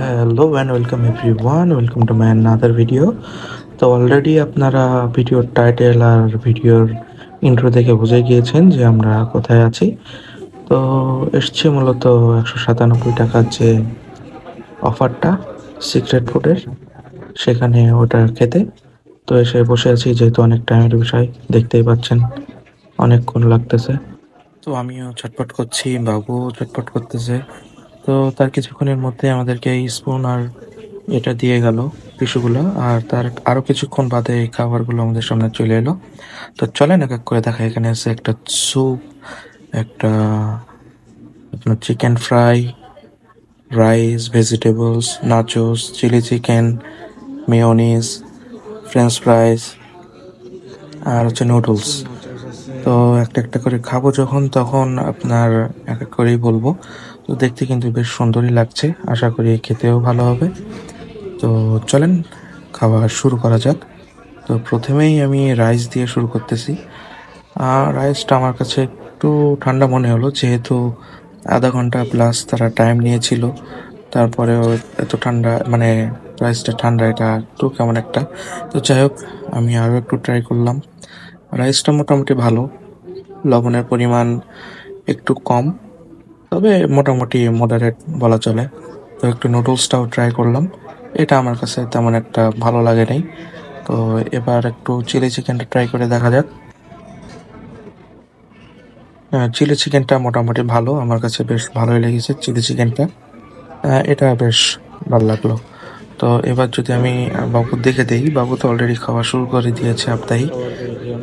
Hello and welcome everyone, welcome to my another video. তো already আপনারা ভিডিওর title আর ভিডিওর ইন্ট্রো দেখে বুঝে গিয়েছেন যে আমরা কোথায় আছি। তো এসছি মূলত 197 টাকার যে অফারটা সিক্রেট ফুডের, সেখানে ওটা খেতে। তো এসে বসে আছি, যেহেতু অনেক টাইমের বিষয়, দেখতেই পাচ্ছেন অনেকক্ষণ লাগতেছে। তো আমিও ছটফট করছি, বাবু ছটফট করতেছে। তো তার কিছুক্ষণের মধ্যে আমাদেরকে এই স্পুন আর এটা দিয়ে গেল, টিস্যুগুলো, আর তার আরো কিছুক্ষণ বাদে এই খাবারগুলো আমাদের সামনে চলে এলো। তো চলেন এক এক করে দেখা। এখানে আছে একটা স্যুপ, একটা আপনার chicken fry, rice, vegetables, nachos, chilli chicken, mayonnaise, french fries, আর হচ্ছে নুডলস। তো একটা একটা করে খাবো যখন, তখন আপনার এক এক করেই বলবো। তো দেখতে কিন্তু বেশ সুন্দরই লাগছে, আশা করি খেতেও ভালো হবে। তো চলেন খাওয়া শুরু করা যাক। তো প্রথমেই আমি রাইস দিয়ে শুরু করতেছি। রাইসটা আমার কাছে একটু ঠান্ডা মনে হলো, যেহেতু আধা ঘন্টা প্লাস তারা টাইম নিয়েছিল। তারপরেও এত ঠান্ডা, মানে রাইসটা ঠান্ডা, এটা একটু কেমন একটা। তো যাই হোক, আমি আরও একটু ট্রাই করলাম। রাইসটা মোটামুটি ভালো, লবণের পরিমাণ একটু কম, তবে মোটামুটি মডারেট বলা চলে। তো একটু নুডলসটাও ট্রাই করলাম, এটা আমার কাছে তেমন একটা ভালো লাগে নাই। তো এবার একটু চিলি চিকেনটা ট্রাই করে দেখা যাক। চিলি চিকেনটা মোটামুটি ভালো, আমার কাছে বেশ ভালোই লেগেছে চিলি চিকেনটা। এটা বেশ ভালো লাগলো। তো এবার যদি আমি বাবুর দেখে দেই, বাবু তো অলরেডি খাওয়া শুরু করে দিয়েছে আপতাই।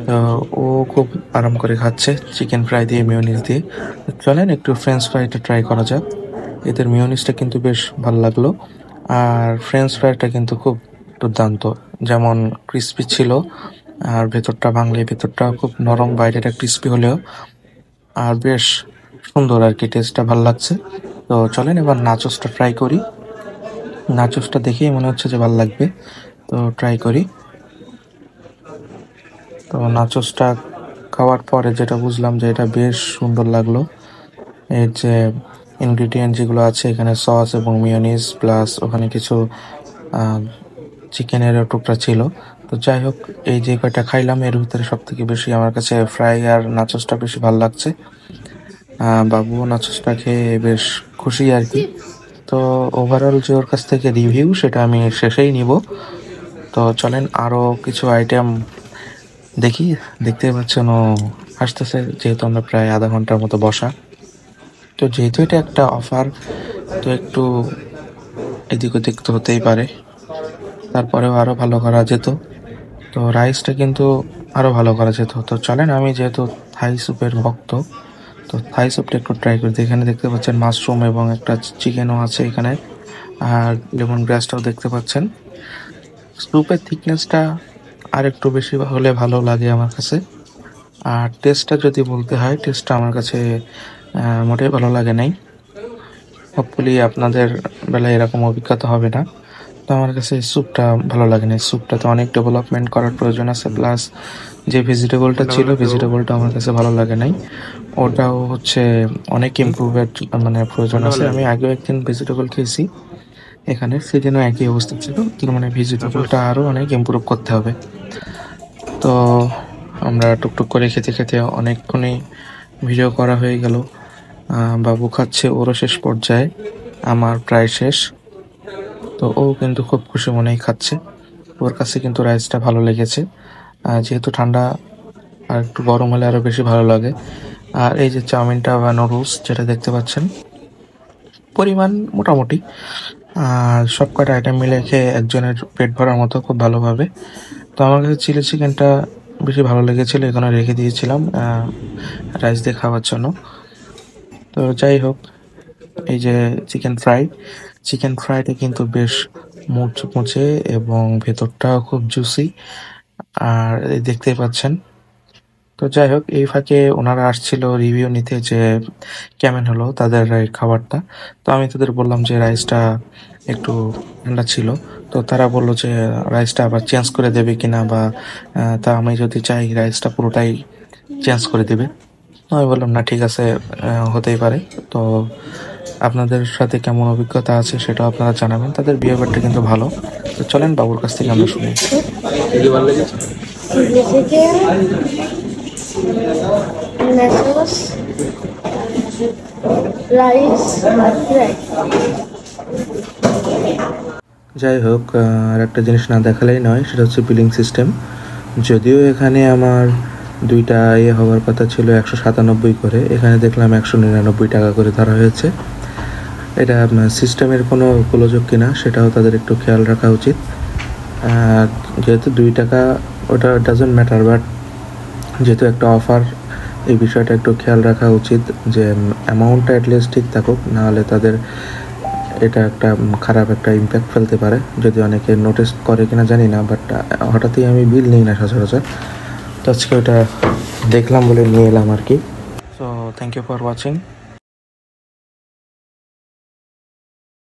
তো ও খুব আরাম করে খাচ্ছে চিকেন ফ্রাই দিয়ে, মেয়োনিজ দিয়ে। তো চলেন একটু ফ্রেঞ্চ ফ্রাইটা ট্রাই করা যাক। এদের মেয়োনিজটা কিন্তু বেশ ভালো লাগলো, আর ফ্রেঞ্চ ফ্রাইটা কিন্তু খুব দুর্দান্ত। যেমন ক্রিস্পি ছিল, আর ভেতরটা ভাঙলে ভেতরটা খুব নরম, বাইরেটা ক্রিস্পি হলেও আর বেশ সুন্দর আর কি, টেস্টটা ভালো লাগছে। তো চলেন এবার নাচোসটা ট্রাই করি। নাচোসটা দেখেই মনে হচ্ছে যে ভালো লাগবে, তো ট্রাই করি। তো নাচোসটা খাওয়ার পরে যেটা বুঝলাম যে এটা বেশ সুন্দর লাগলো। এর যে ইনগ্রিডিয়েন্ট যেগুলো আছে এখানে, সস এবং মিয়োনিজ, প্লাস ওখানে কিছু চিকেনের টুকরা ছিল। তো যাই হোক, এই যে কয়টা খাইলাম এর ভিতরে সব থেকে বেশি আমার কাছে ফ্রাই আর নাচোসটা বেশি ভালো লাগছে। বাবু নাচোসটা খেয়ে বেশ খুশি আর কি। তো ওভারঅল যে ওর কাছ থেকে রিভিউ, সেটা আমি শেষেই নিব। তো চলেন আরো কিছু আইটেম দেখি। দেখতেই পাচ্ছেন ও আসতেছে, যেহেতু আমরা প্রায় আধা ঘন্টার মতো বসা। তো যেহেতু এটা একটা অফার, তো একটু এদিক ওদিক তো হতেই পারে, তারপরেও আরো ভালো করা যেত। তো রাইসটা কিন্তু আরো ভালো করা যেত। তো চলেন, আমি যেহেতু থাই স্যুপের ভক্ত, তো থাই স্যুপটা একটু ট্রাই করি। তো এখানে দেখতে পাচ্ছেন মাশরুম এবং একটা চিকেনও আছে এখানে, আর লেমন গ্রাসটাও দেখতে পাচ্ছেন। স্যুপের থিকনেসটা আর একটু বেশি হলে ভালো লাগে আমার কাছে। আর টেস্টটা যদি বলতে হয়, টেস্টটা আমার কাছে মোটেই ভালো লাগে নাই। হোপফুলি আপনাদের বেলায় এরকম অভিজ্ঞতা হবে না। তো আমার কাছে স্যুপটা ভালো লাগে না, স্যুপটাতে অনেক ডেভেলপমেন্ট করার প্রয়োজন আছে। প্লাস যে ভেজিটেবলটা ছিল, ভেজিটেবলটা আমার কাছে ভালো লাগে নাই। ওটাও হচ্ছে অনেক ইমপ্রুভের মানে প্রয়োজন আছে। আমি আগেও একদিন ভেজিটেবল খেয়েছি এখানে, সেদিনও একই অবস্থা ছিল। তার মানে ভেজিটেবলটা আরো অনেক ইমপ্রুভ করতে হবে। তো আমরা টুকটুক করে খেতে খেতে অনেকক্ষণই ভিডিও করা হয়ে গেল। বাবু খাচ্ছে, ওরও শেষ পর্যায়ে, আমার প্রায় শেষ। তো ও কিন্তু খুব খুশি মনেই খাচ্ছে, ওর কাছে কিন্তু রাইসটা ভালো লেগেছে। যেহেতু ঠান্ডা, আর একটু গরম হলে আরো বেশি ভালো লাগে। আর এই যে চাউমিনটা বা নুডলস যেটা দেখতে পাচ্ছেন, পরিমাণ মোটামুটি, আর সব কটা আইটেম মিলে খেয়ে একজনের পেট ভরার মতো খুব ভালোভাবে। তো আমার কাছে চিলি চিকেনটা বেশি ভালো লেগেছিল, এখানে রেখে দিয়েছিলাম রাইস দিয়ে খাওয়ার জন্য। তো যাই হোক, এই যে চিকেন ফ্রাই, চিকেন ফ্রাইটা কিন্তু বেশ মুচমুচে এবং ভেতরটাও খুব জুসি, আর এই দেখতেই পাচ্ছেন। তো যাই হোক, এই ফাঁকে ওনারা আসছিল রিভিউ নিতে যে কেমন হলো তাদের এই খাবারটা। তো আমি তাদের বললাম যে রাইসটা একটু ঠান্ডা ছিল। তো তারা বললো যে রাইসটা আবার চেঞ্জ করে দেবে কিনা, বা তা আমি যদি চাই রাইসটা পুরোটাই চেঞ্জ করে দেবে। তো আমি বললাম না, ঠিক আছে, হতেই পারে। তো আপনাদের সাথে কেমন অভিজ্ঞতা আছে সেটাও আপনারা জানাবেন। তাদের বিহেভিয়ারটা কিন্তু ভালো। তো চলেন বাবুর কাছ থেকে আমরা শুনি। যাই হোক, আর একটা জিনিস না দেখালেই নয়, সেটা হচ্ছে বিলিং সিস্টেম। যদিও এখানে আমার 2টা হওয়ার কথা ছিল 197 করে, এখানে দেখলাম 199 টাকা করে ধরা হয়েছে। এটা সিস্টেমের কোনো গোলযোগ কিনা সেটাও তাদের একটু খেয়াল রাখা উচিত। যেহেতু 2 টাকা ওটা ডাজন্ট ম্যাটার, বাট যেহেতু একটা অফার, এই বিষয়টা একটু খেয়াল রাখা উচিত যে অ্যামাউন্টটা অ্যাটলিস্ট ঠিক থাকুক, নাহলে তাদের এটা একটা খারাপ একটা ইম্প্যাক্ট ফেলতে পারে। যদি অনেকে নোটিস করে কিনা জানি না, বাট হঠাৎই আমি বিল নিই না সচরাচর, তো আজকে ওটা দেখলাম বলে নিয়ে এলাম আর কি। So thank you for watching.